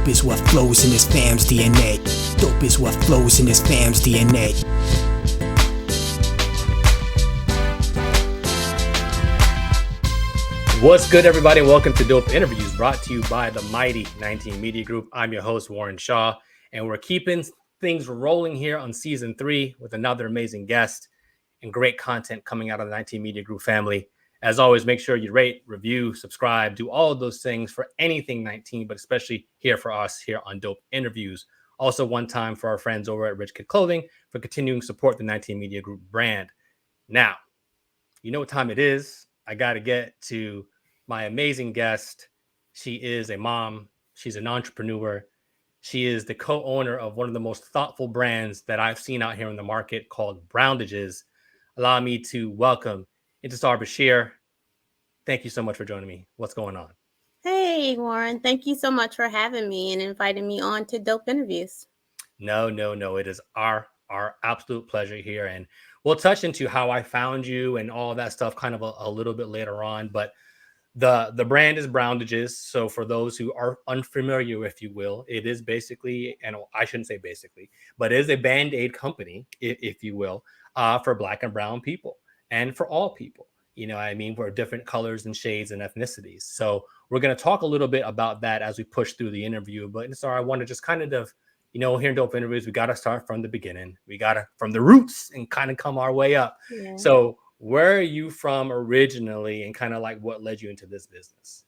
is what flows in this fam's DNA. Dope is what flows in this fam's DNA. What's good, everybody? Welcome to Dope Interviews, brought to you by the mighty 19 Media Group. I'm your host, Warren Shaw, and we're keeping things rolling here on season 3 with another amazing guest and great content coming out of the 19 Media Group family. As always, make sure you rate, review, subscribe, do all of those things for anything 19, but especially here for us here on Dope Interviews. Also, one time for our friends over at Rich Kid Clothing for continuing to support the 19 Media Group brand. Now, you know what time it is. I got to get to my amazing guest. She is a mom. She's an entrepreneur. She is the co-owner of one of the most thoughtful brands that I've seen out here in the market called Browndages. Allow me to welcome Intisar Bashir. Thank you so much for joining me. What's going on? Hey, Warren. Thank you so much for having me and inviting me on to Dope Interviews. No. It is our absolute pleasure here. And we'll touch into how I found you and all that stuff kind of a little bit later on. But the brand is Browndages. So for those who are unfamiliar, if you will, it is basically, and I shouldn't say basically, but it is a Band-Aid company, if you will, for Black and brown people and for all people. You know what I mean? We're different colors and shades and ethnicities. So we're going to talk a little bit about that as we push through the interview. But so I want to just kind of, you know, here in Dope Interviews, we got to start from the beginning. We got to from the roots and kind of come our way up. Yeah. So where are you from originally and kind of like what led you into this business?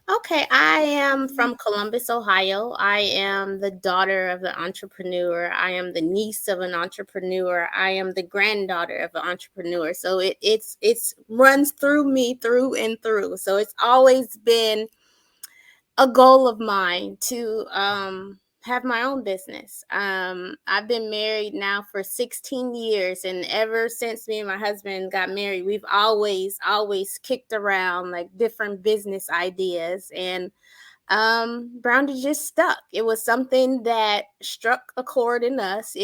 Okay, I am from Columbus, Ohio. I am the daughter of an entrepreneur. I am the niece of an entrepreneur. I am the granddaughter of an entrepreneur. So it's runs through me through and through. So it's always been a goal of mine to have my own business. I've been married now for 16 years, and ever since me and my husband got married, we've always kicked around like different business ideas, and Browndages just stuck. It was something that struck a chord in us.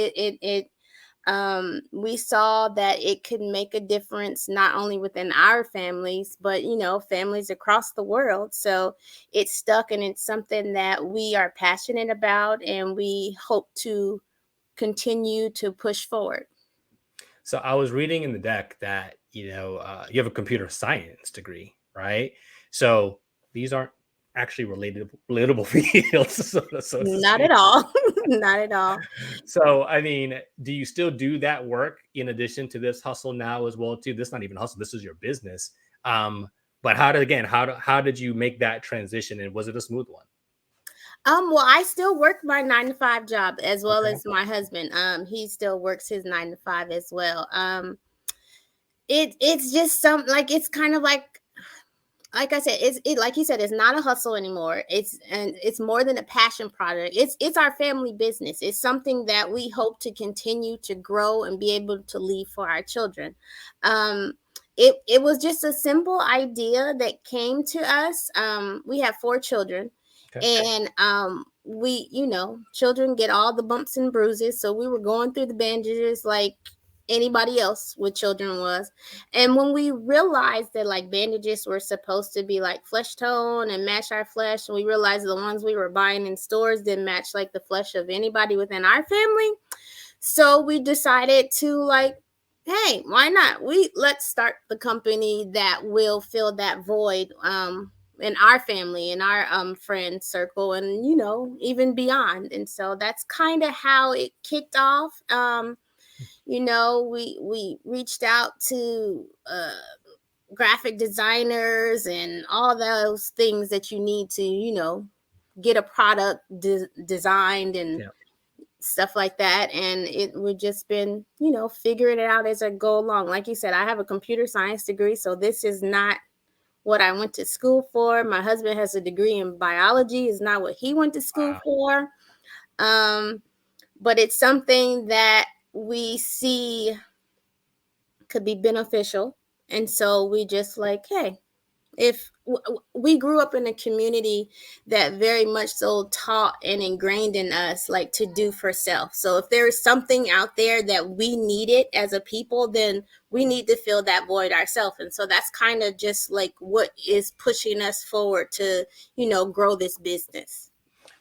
We saw that it could make a difference not only within our families, but, you know, families across the world. So it stuck, and it's something that we are passionate about, and we hope to continue to push forward. So I was reading in the deck that, you know, you have a computer science degree, right? So these aren't actually relatable fields. So not at all. Not at all. So, I mean, do you still do that work in addition to this hustle now as well too? This is not even hustle. This is your business. But how did you make that transition, and was it a smooth one? Well, I still work my 9-to-5 job as well as my husband. He still works his 9-to-5 as well. It's just it's kind of like I said, like you said, it's not a hustle anymore. It's more than a passion project. It's our family business. It's something that we hope to continue to grow and be able to leave for our children. It was just a simple idea that came to us. We have 4 children. Okay. And we, you know, children get all the bumps and bruises. So we were going through the bandages like anybody else with children was. And when we realized that like bandages were supposed to be like flesh tone and match our flesh, and we realized the ones we were buying in stores didn't match like the flesh of anybody within our family. So we decided to like, hey, why not? Let's start the company that will fill that void in our family, in our friend circle, and, you know, even beyond. And so that's kind of how it kicked off. You know, we reached out to graphic designers and all those things that you need to, you know, get a product designed and stuff like that. And we've just been, you know, figuring it out as I go along. Like you said, I have a computer science degree, so this is not what I went to school for. My husband has a degree in biology, is not what he went to school for. But it's something that we see could be beneficial. And so we just like, hey, if we grew up in a community that very much so taught and ingrained in us, like to do for self. So if there is something out there that we needed as a people, then we need to fill that void ourselves. And so that's kind of just like what is pushing us forward to, you know, grow this business.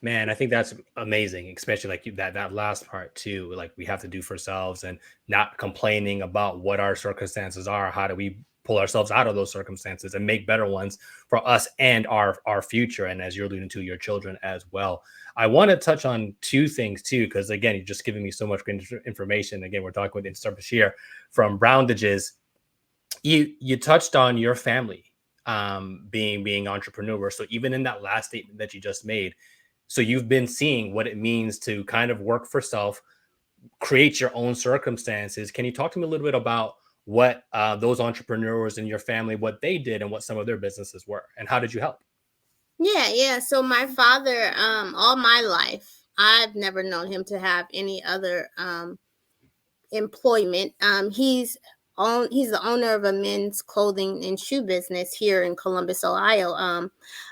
Man, I think that's amazing, especially like that last part too. Like we have to do for ourselves and not complaining about what our circumstances are. How do we pull ourselves out of those circumstances and make better ones for us and our future? And as you're alluding to, your children as well. I want to touch on two things too, because again, you're just giving me so much great information. Again, we're talking with Intisar Bashir from Browndages. You touched on your family being entrepreneurs. So even in that last statement that you just made, so you've been seeing what it means to kind of work for self, create your own circumstances. Can you talk to me a little bit about what those entrepreneurs in your family, what they did and what some of their businesses were, and how did you help? Yeah. So my father, all my life, I've never known him to have any other employment. He's the owner of a men's clothing and shoe business here in Columbus, Ohio,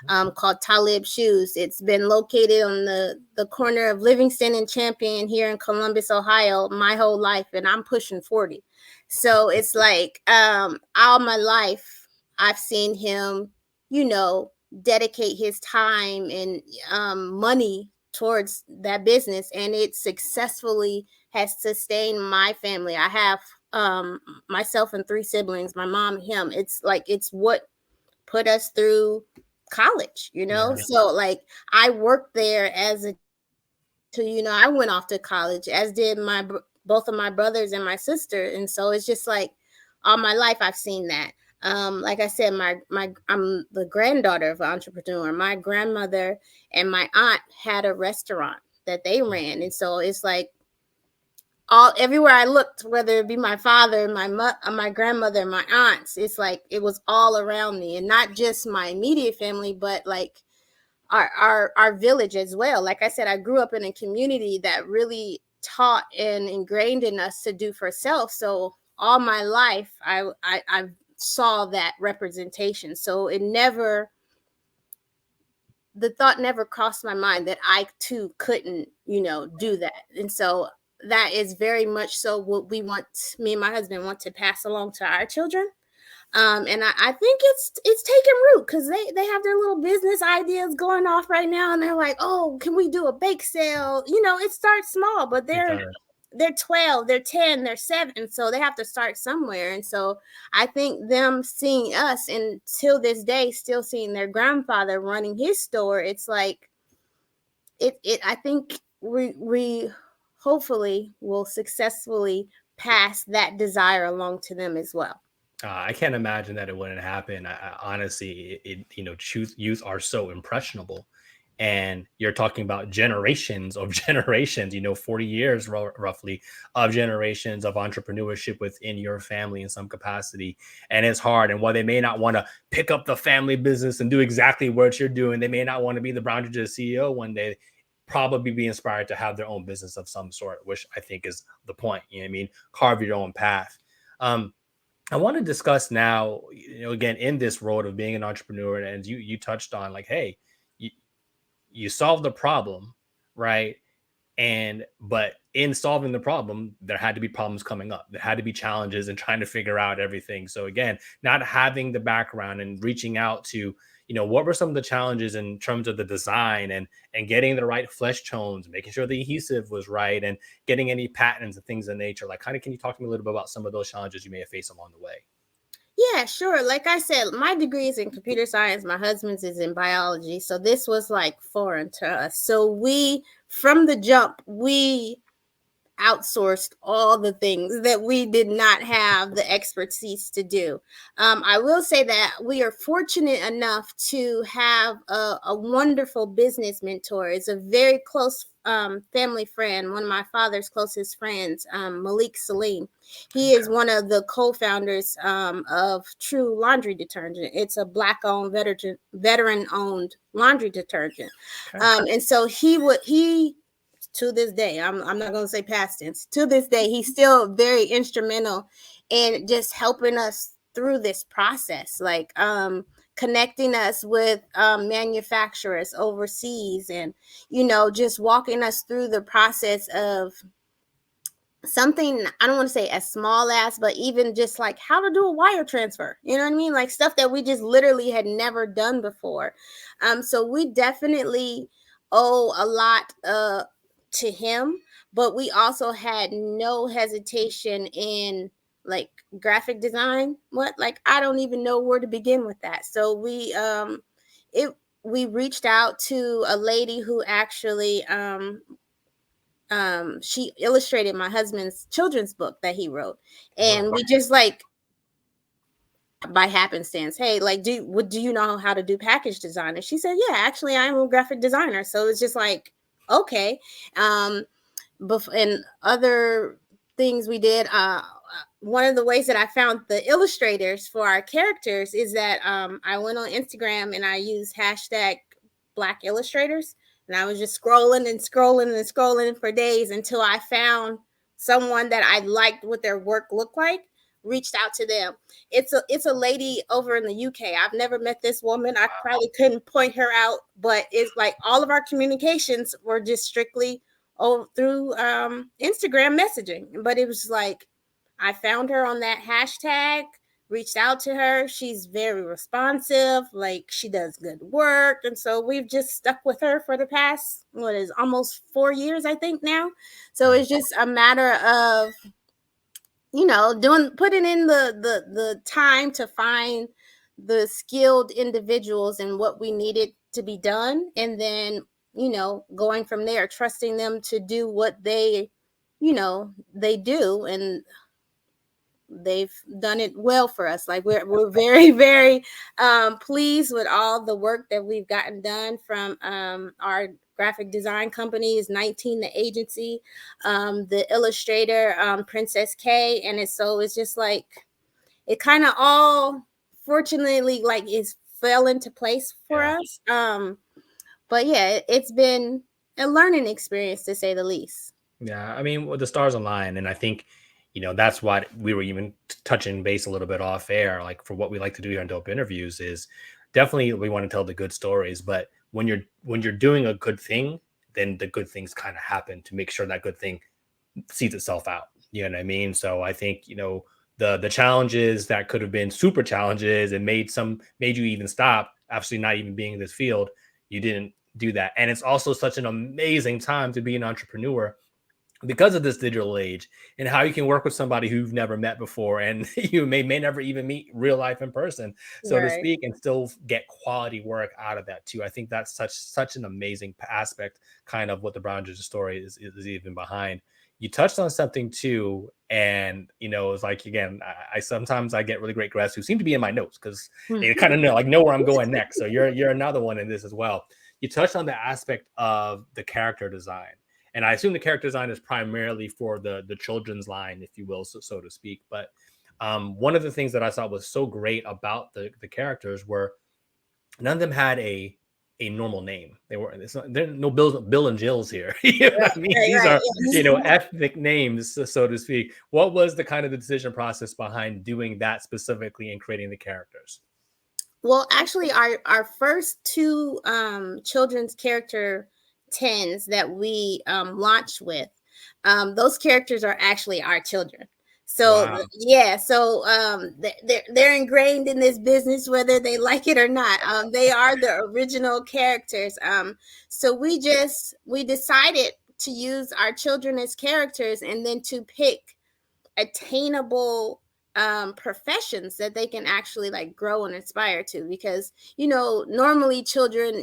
called Talib Shoes. It's been located on the corner of Livingston and Champion here in Columbus, Ohio, my whole life, and I'm pushing 40. So it's like all my life I've seen him, dedicate his time and money towards that business, and it successfully has sustained my family. I have myself and 3 siblings, my mom, him. It's what put us through college, Yeah. So like I worked there I went off to college, as did both of my brothers and my sister. And so it's just like all my life I've seen that. Like I said, I'm the granddaughter of an entrepreneur. My grandmother and my aunt had a restaurant that they ran. And so it's like everywhere I looked, whether it be my father, my grandmother, and my aunts, it's like it was all around me, and not just my immediate family, but like our village as well. Like I said, I grew up in a community that really taught and ingrained in us to do for self. So all my life, I saw that representation. So the thought never crossed my mind that I too couldn't, do that. And so that is very much so what me and my husband want to pass along to our children. And I think it's taking root, because they have their little business ideas going off right now, and they're like, oh, can we do a bake sale? It starts small, but they're 12, they're 10, they're 7, so they have to start somewhere. And so I think them seeing us, and till this day still seeing their grandfather running his store, it's like I think we hopefully will successfully pass that desire along to them as well. I can't imagine that it wouldn't happen. Honestly, youth are so impressionable, and you're talking about generations of generations. 40 years roughly of generations of entrepreneurship within your family in some capacity, and it's hard. And while they may not want to pick up the family business and do exactly what you're doing, they may not want to be the Browndages CEO one day. Probably be inspired to have their own business of some sort, which I think is the point. Carve your own path. I want to discuss now, again, in this road of being an entrepreneur, and you touched on like, hey, you solved the problem, right? But in solving the problem, there had to be problems coming up. There had to be challenges and trying to figure out everything. So again, not having the background and reaching out to, what were some of the challenges in terms of the design and getting the right flesh tones, making sure the adhesive was right, and getting any patents and things of nature. Like, kind of, can you talk to me a little bit about some of those challenges you may have faced along the way? Yeah, sure. Like I said, my degree is in computer science. My husband's is in biology. So this was like foreign to us. So from the jump, we outsourced all the things that we did not have the expertise to do. I will say that we are fortunate enough to have a wonderful business mentor. It's a very close family friend, one of my father's closest friends, Malik Salim. He is one of the co-founders of True Laundry Detergent. It's a Black-owned, veteran-owned laundry detergent. Okay. And so he to this day, I'm not going to say past tense, to this day, he's still very instrumental in just helping us through this process, like connecting us with manufacturers overseas, and, just walking us through the process of something, I don't want to say as small as, but even just like how to do a wire transfer, you know what I mean? Like stuff that we just literally had never done before. So we definitely owe a lot to him, but we also had no hesitation in like graphic design. I don't even know where to begin with that. So we reached out to a lady who actually she illustrated my husband's children's book that he wrote, and we just like by happenstance, hey, like, do you know how to do package design? And she said, yeah, actually I am a graphic designer. So it's just like, okay. And other things we did, one of the ways that I found the illustrators for our characters is that I went on Instagram and I used hashtag Black illustrators, and I was just scrolling and scrolling and scrolling for days until I found someone that I liked what their work looked like, reached out to them. It's a lady over in the UK. I've never met this woman. I probably couldn't point her out, but it's like all of our communications were just strictly through Instagram messaging. But it was like I found her on that hashtag, reached out to her. She's very responsive, like she does good work, and so we've just stuck with her for the past almost 4 years, I think now. So it's just a matter of putting in the time to find the skilled individuals and what we needed to be done, and then going from there, trusting them to do what they do, and they've done it well for us. Like we're very, very pleased with all the work that we've gotten done from our graphic design company is 19 the agency, the illustrator Princess K, and it's just like it kind of all fortunately like is fell into place for us. But yeah, it's been a learning experience to say the least. Yeah, I mean, the stars align, and I think that's what we were even touching base a little bit off air. Like for what we like to do here on Dope Interviews is definitely we want to tell the good stories, but when you're doing a good thing, then the good things kind of happen to make sure that good thing sees itself out. You know what I mean? So I think the challenges that could have been super challenges and made you even stop, absolutely not even being in this field, you didn't do that. And it's also such an amazing time to be an entrepreneur because of this digital age and how you can work with somebody who you've never met before, and you may never even meet real life in person, so to speak, and still get quality work out of that too. I think that's such an amazing aspect, kind of what the Browndages story is even behind. You touched on something too, and it's like, again, I sometimes I get really great guests who seem to be in my notes because they kind of know where I'm going next. So you're another one in this as well. You touched on the aspect of the character design. And I assume the character design is primarily for the children's line, if you will, so to speak. But one of the things that I thought was so great about the characters were none of them had a normal name. There no Bill and Jills here. You know what I mean? These are ethnic names, so to speak. What was the kind of the decision process behind doing that specifically and creating the characters? Well, actually, our first two children's character 10s that we launched with, those characters are actually our children. So wow. Yeah, so they're ingrained in this business whether they like it or not. They are the original characters. So we decided to use our children as characters and then to pick attainable professions that they can actually like grow and aspire to, because normally children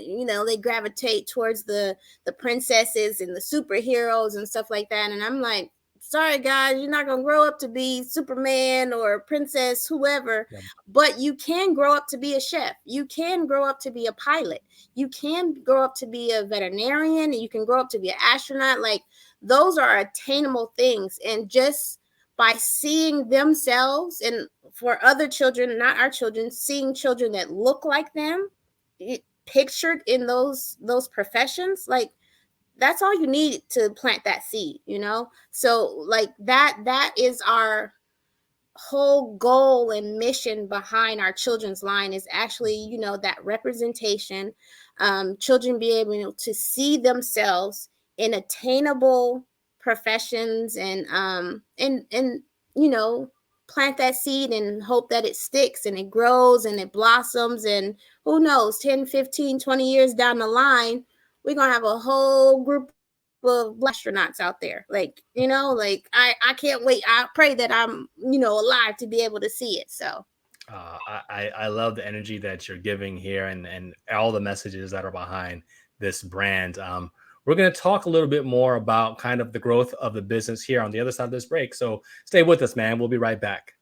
they gravitate towards the princesses and the superheroes and stuff like that, and I'm like, sorry guys, you're not gonna grow up to be Superman or princess whoever. But you can grow up to be a chef, you can grow up to be a pilot, you can grow up to be a veterinarian, you can grow up to be an astronaut. Like those are attainable things, and just by seeing themselves, and for other children, not our children, seeing children that look like them pictured in those professions, like that's all you need to plant that seed, So like that is our whole goal and mission behind our children's line, is actually that representation, children be able to see themselves in attainable professions, and plant that seed and hope that it sticks and it grows and it blossoms, and who knows, 10, 15, 20 years down the line, we're gonna have a whole group of astronauts out there. Like, like I can't wait. I pray that I'm, alive to be able to see it. So I love the energy that you're giving here and all the messages that are behind this brand. We're going to talk a little bit more about kind of the growth of the business here on the other side of this break. So stay with us, man. We'll be right back.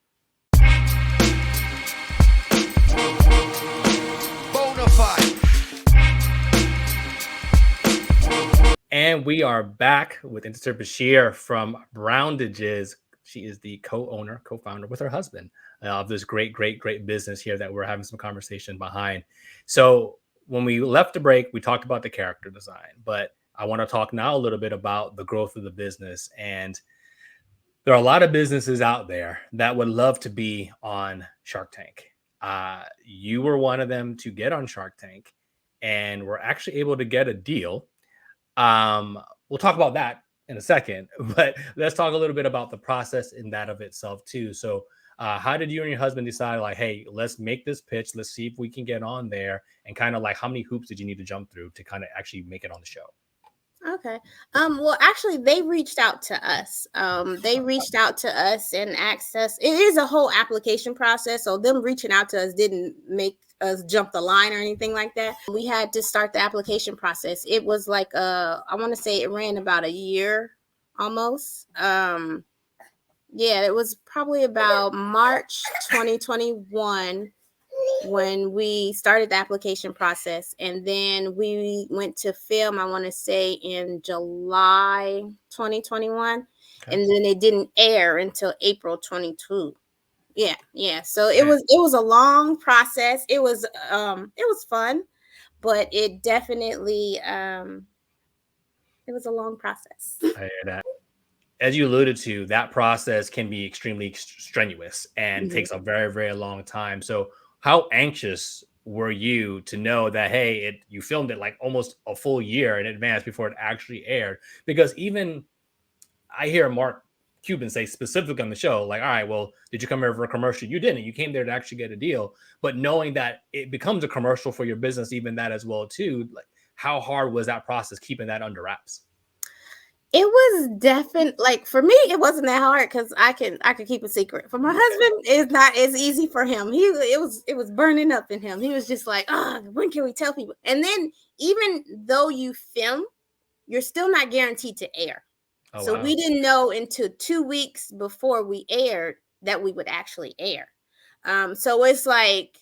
And we are back with Intisar Bashir from Browndages. She is the co-founder with her husband of this great business here that we're having some conversation behind. So when we left the break, we talked about the character design, but I want to talk now a little bit about the growth of the business. And there are a lot of businesses out there that would love to be on Shark Tank. You were one of them to get on Shark Tank, and we're actually able to get a deal. We'll talk about that in a second, but let's talk a little bit about the process in that of itself too. So how did you and your husband decide, like, hey, let's make this pitch, let's see if we can get on there, and kind of like how many hoops did you need to jump through to kind of actually make it on the show? Okay. Well, actually, they reached out to us. They reached out to us and asked us. It is a whole application process. So them reaching out to us didn't make us jump the line or anything like that. We had to start the application process. It was like I want to say it ran about a year almost. Yeah, it was probably about March 2021 when we started the application process, and then we went to film, I want to say in July 2021. Okay. And then it didn't air until April 22. Yeah. So it was a long process. It was fun, but it definitely it was a long process. I hear that. As you alluded to, that process can be extremely strenuous and takes a very, very long time. So how anxious were you to know that, hey, you filmed it like almost a full year in advance before it actually aired? Because even I hear Mark Cuban say specifically on the show, like, all right, well, did you come here for a commercial? You didn't. You came there to actually get a deal. But knowing that it becomes a commercial for your business, even that as well, too, like, how hard was that process keeping that under wraps? It was definitely, like, for me, it wasn't that hard because I could keep a secret. For my husband, it's not as easy for him. It was burning up in him. He was just like, when can we tell people? And then even though you film, you're still not guaranteed to air. Oh, so wow. We didn't know until 2 weeks before we aired that we would actually air. So it's like,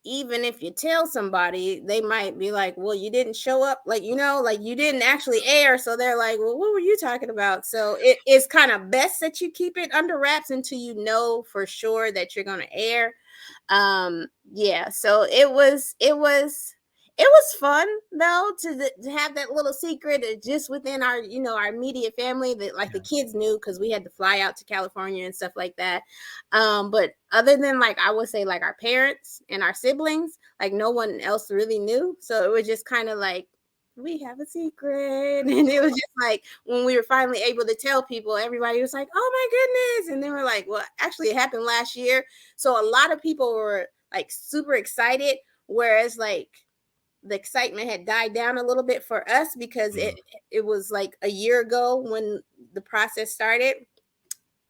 even if you tell somebody, they might be like, well, you didn't show up, like, like you didn't actually air. So they're like, well, what were you talking about? So it is kind of best that you keep it under wraps until you know for sure that you're going to air. Yeah. So it was fun though to have that little secret just within our our immediate family that the kids knew, because we had to fly out to California and stuff like that. But other than I would say our parents and our siblings, no one else really knew. So it was just kind of like, we have a secret. And it was just when we were finally able to tell people, everybody was like, oh my goodness. And they were like, well, actually it happened last year. So a lot of people were super excited, whereas the excitement had died down a little bit for us because it was a year ago when the process started.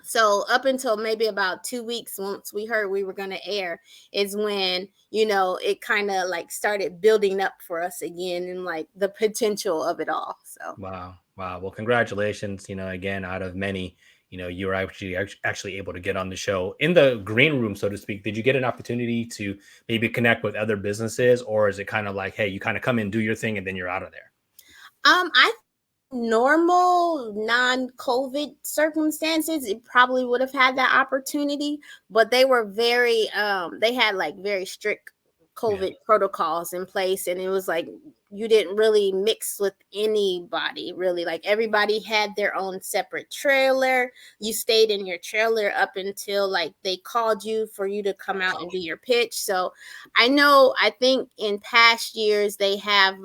So up until maybe about 2 weeks, once we heard we were going to air, is when, it kind of started building up for us again, and the potential of it all. So wow. Well, congratulations, again, out of many, you were actually able to get on the show in the green room, so to speak. Did you get an opportunity to maybe connect with other businesses, or is it kind of like, hey, you kind of come in, do your thing, and then you're out of there? I normal non-COVID circumstances, it probably would have had that opportunity, but they were very they had very strict COVID protocols in place, and it was you didn't really mix with anybody, really. Everybody had their own separate trailer. You stayed in your trailer up until they called you for you to come out and do your pitch. So I think in past years they have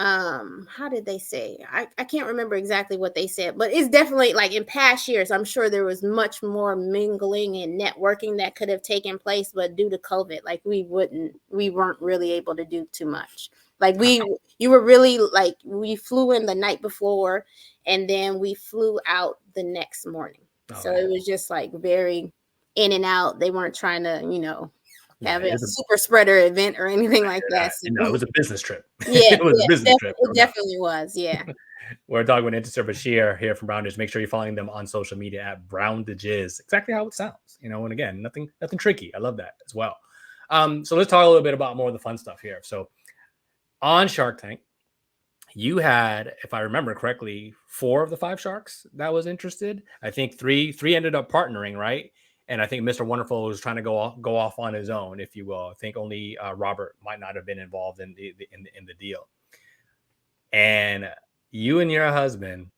how did they say? I can't remember exactly what they said, but it's definitely in past years, I'm sure there was much more mingling and networking that could have taken place, but due to COVID, we weren't really able to do too much. Like you were really like, we flew in the night before and then we flew out the next morning. So it was just like very in and out. They weren't trying to, have a super spreader event or anything like that. So. No, it was a business trip. Yeah, it was a business trip. It definitely was. Yeah. We're talking with Intisar Bashir here from Browndages. Make sure you're following them on social media at Browndages. Exactly how it sounds, and again, nothing tricky. I love that as well. So let's talk a little bit about more of the fun stuff here. So on Shark Tank, you had, if I remember correctly, 4 of the 5 sharks that was interested. I think three ended up partnering, right? And I think Mr. Wonderful was trying to go off on his own, if you will. I think only Robert might not have been involved in the deal. And you and your husband,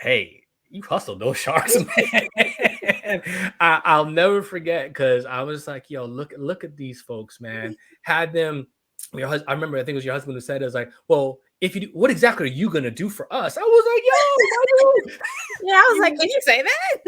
hey, you hustled those sharks, man. I'll never forget, because I was like, yo, look at these folks, man. Had them. I remember, I think it was your husband who said, it was like, well, if you do, what exactly are you gonna do for us? I was like, yo, yeah, I was like, can you say that?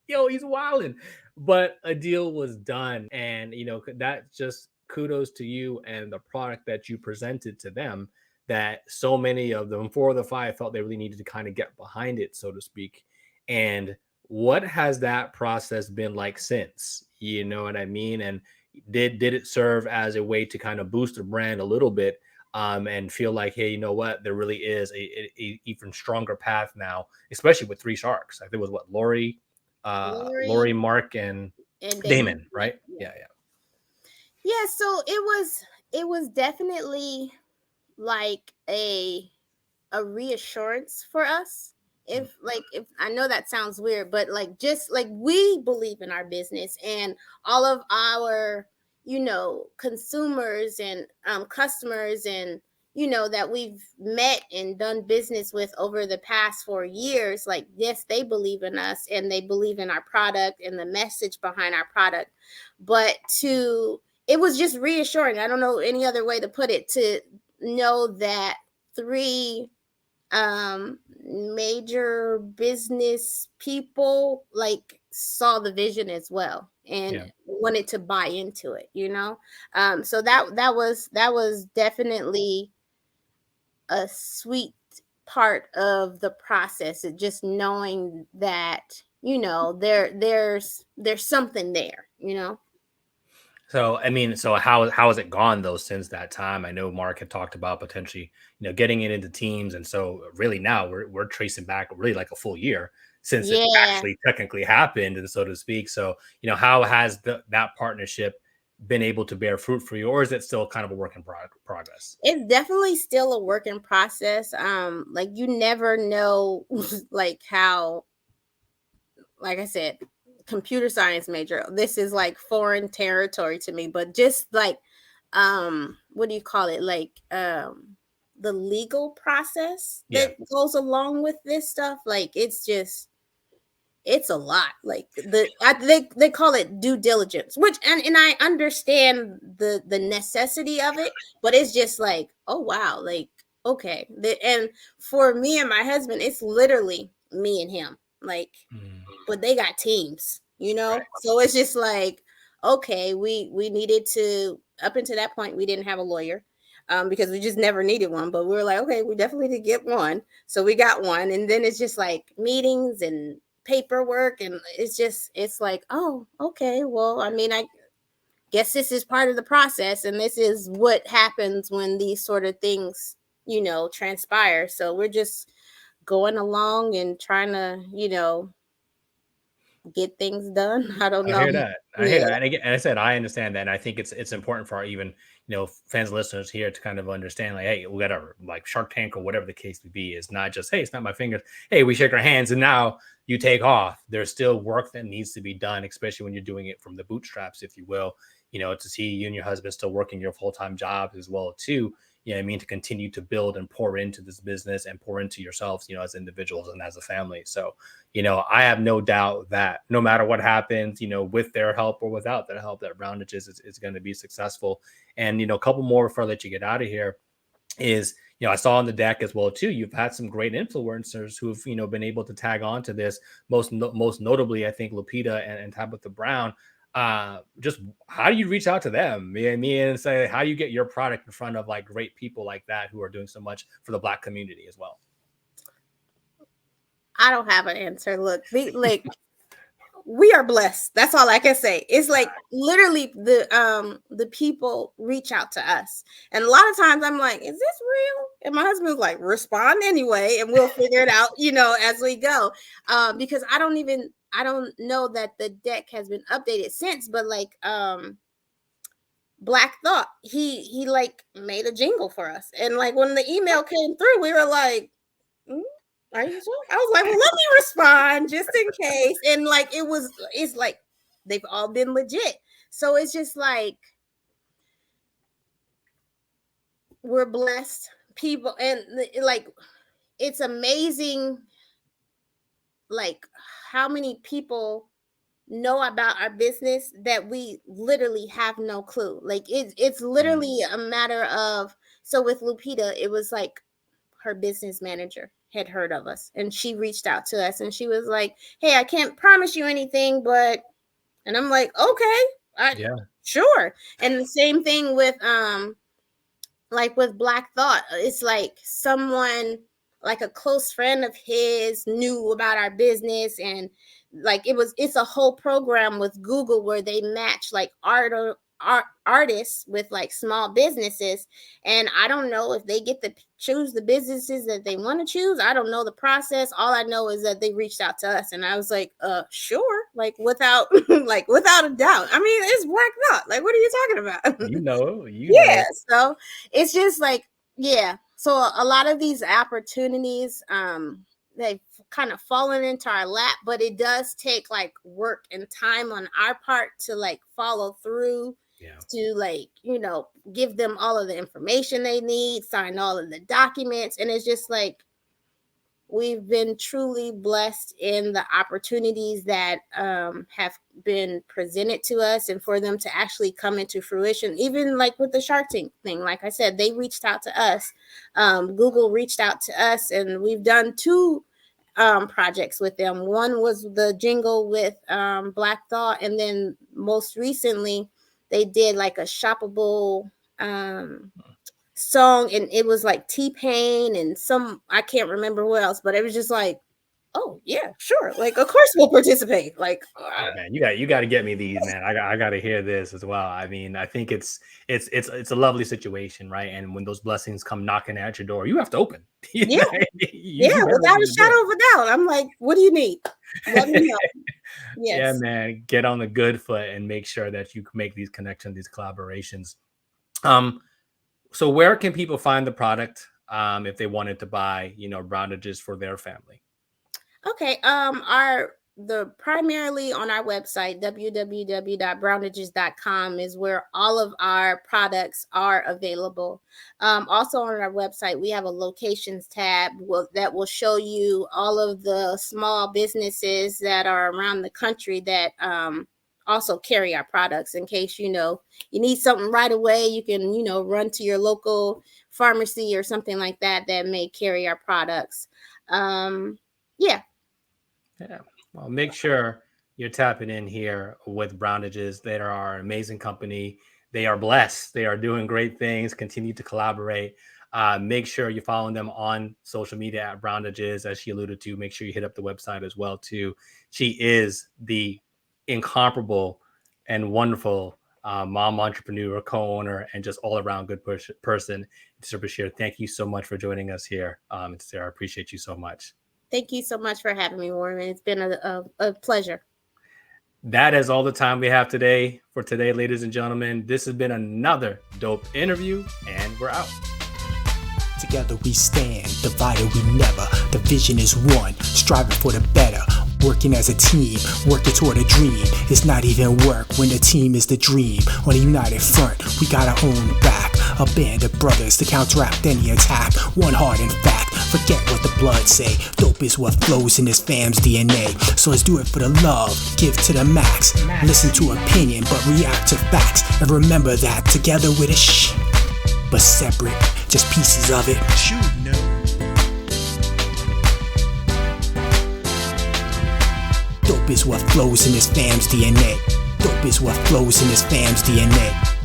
Yo, he's wilding. But a deal was done, and that just kudos to you and the product that you presented to them, that so many of them, 4 of the 5, felt they really needed to kind of get behind it, so to speak. And what has that process been like since? You know what I mean? And did it serve as a way to kind of boost the brand a little bit, and feel like, hey, you know what, there really is a even stronger path now, especially with 3 sharks. I think it was what, Lori, Mark, and Damon, right? Yeah. So it was definitely like a reassurance for us. If I know that sounds weird, but like, just like, we believe in our business, and all of our consumers and customers, and that we've met and done business with over the past 4 years, like, yes, they believe in us and they believe in our product and the message behind our product. But it was just reassuring, I don't know any other way to put it, to know that 3 major business people like saw the vision as well, and wanted to buy into it, so that was definitely a sweet part of the process, just knowing that there's something there. So, I mean, how has it gone though since that time? I know Mark had talked about potentially, getting it into teams, and so really now we're tracing back really like a full year since it actually technically happened, and so to speak. So, how has that partnership been able to bear fruit for you, or is it still kind of a work in progress? It's definitely still a work in process. Like, you never know, like, how, like I said, computer science major, this is like foreign territory to me, but just like what do you call it, like the legal process that goes along with this stuff, like, it's a lot. Like, they call it due diligence, which and I understand the necessity of it, but it's just like, oh wow, like, okay. And for me and my husband, it's literally me and him, like, but they got teams, so it's just like, okay, we needed to, up until that point, we didn't have a lawyer, because we just never needed one, but we were like, okay, we definitely did get one, so we got one. And then it's just like meetings and paperwork, and it's like, oh, okay, well, I mean, I guess this is part of the process, and this is what happens when these sort of things transpire. So we're just going along and trying to get things done. I don't know. I hear that. And again, and I said, I understand that. And I think it's important for our even, fans and listeners here to kind of understand, like, hey, whatever, like Shark Tank or whatever the case may be, is not just, hey, it's not my fingers. Hey, we shake our hands and now you take off. There's still work that needs to be done, especially when you're doing it from the bootstraps, if you will, to see you and your husband still working your full-time jobs as well, too. To continue to build and pour into this business and pour into yourselves, as individuals and as a family. So, I have no doubt that no matter what happens, with their help or without their help, that Browndages is going to be successful. And, a couple more before I let you get out of here is, I saw on the deck as well, too, you've had some great influencers who've, been able to tag on to this, most notably, I think, Lupita and Tabitha Brown. just how do you reach out to them? Me and say, how do you get your product in front of like great people like that who are doing so much for the Black community as well? I don't have an answer. Look, we are blessed. That's all I can say. It's like literally the people reach out to us. And a lot of times I'm like, is this real? And my husband's like, respond anyway, and we'll figure it out, as we go. Because I don't know that the deck has been updated since, but like Black Thought, he like made a jingle for us. And like when the email came through, we were like, are you sure? I was like, well, let me respond just in case. And like it's like they've all been legit. So it's just like we're blessed people, and like it's amazing like how many people know about our business that we literally have no clue. Like it's literally a matter of, so with Lupita, it was like her business manager had heard of us and she reached out to us and she was like, hey, I can't promise you anything, but, and I'm like, okay, sure. And the same thing with like with Black Thought, it's like someone like a close friend of his knew about our business, and like it's a whole program with Google where they match like artists with like small businesses, and I don't know if they get to choose the businesses that they want to choose. I don't know the process. All I know is that they reached out to us, and I was like, sure, like without without a doubt. I mean, it's Black Thought. Like, what are you talking about? You know. So it's just like, so a lot of these opportunities they've kind of fallen into our lap, but it does take like work and time on our part to like follow through, to like, give them all of the information they need, sign all of the documents. And it's just like, we've been truly blessed in the opportunities that have been presented to us, and for them to actually come into fruition. Even like with the Shark Tank thing, like I said, they reached out to us. Google reached out to us, and we've done 2 projects with them. One was the jingle with Black Thought, and then most recently they did like a shoppable song, and it was like T-Pain and I can't remember what else, but it was just like, oh yeah, sure, like of course we'll participate. Like, man, you got to get me these, man. I got to hear this as well. I mean, I think it's a lovely situation, right? And when those blessings come knocking at your door, you have to open. Without a shadow of a doubt. I'm like, what do you need? Let me know. Yes. Yeah, man, get on the good foot and make sure that you make these connections, these collaborations. So where can people find the product if they wanted to buy, Browndages for their family? Okay. Primarily on our website, www.browndages.com, is where all of our products are available. Also on our website, we have a locations tab that will show you all of the small businesses that are around the country that also carry our products. In case, you need something right away, you can, run to your local pharmacy or something like that may carry our products. Yeah. Well, make sure you're tapping in here with Browndages. They are an amazing company. They are blessed. They are doing great things. Continue to collaborate. Make sure you're following them on social media at Browndages, as she alluded to. Make sure you hit up the website as well too. She is the incomparable and wonderful mom entrepreneur, co-owner, and just all around good person. Intisar Bashir, thank you so much for joining us here. Intisar, I appreciate you so much. Thank you so much for having me, Warren. It's been a pleasure. That is all the time we have today. For today, ladies and gentlemen, this has been another dope interview, and we're out. Together we stand, divided we never. The vision is one, striving for the better. Working as a team, working toward a dream. It's not even work when the team is the dream. On a united front, we got our own back. A band of brothers to counteract any attack. One heart in fact, forget what the blood say. Dope is what flows in this fam's DNA. So let's do it for the love, give to the max. Listen to opinion, but react to facts. And remember that together with a but separate, just pieces of it. Dope is what flows in this fam's DNA. Dope Hope is what flows in his fam's DNA.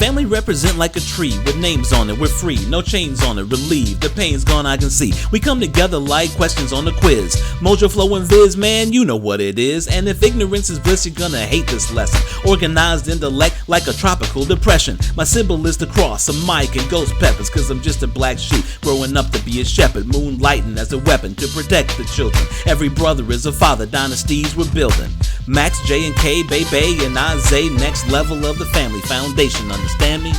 Family represent like a tree with names on it. We're free, no chains on it. Relieved, the pain's gone, I can see. We come together like questions on the quiz. Mojo Flow and Viz, man, you know what it is. And if ignorance is bliss, you're gonna hate this lesson. Organized intellect like a tropical depression. My symbol is the cross, a mic and ghost peppers. Cause I'm just a black sheep growing up to be a shepherd. Moonlighting as a weapon to protect the children. Every brother is a father, dynasties we're building. Max, J and K, Bay, and Isaiah, next level of the family foundation, understand me?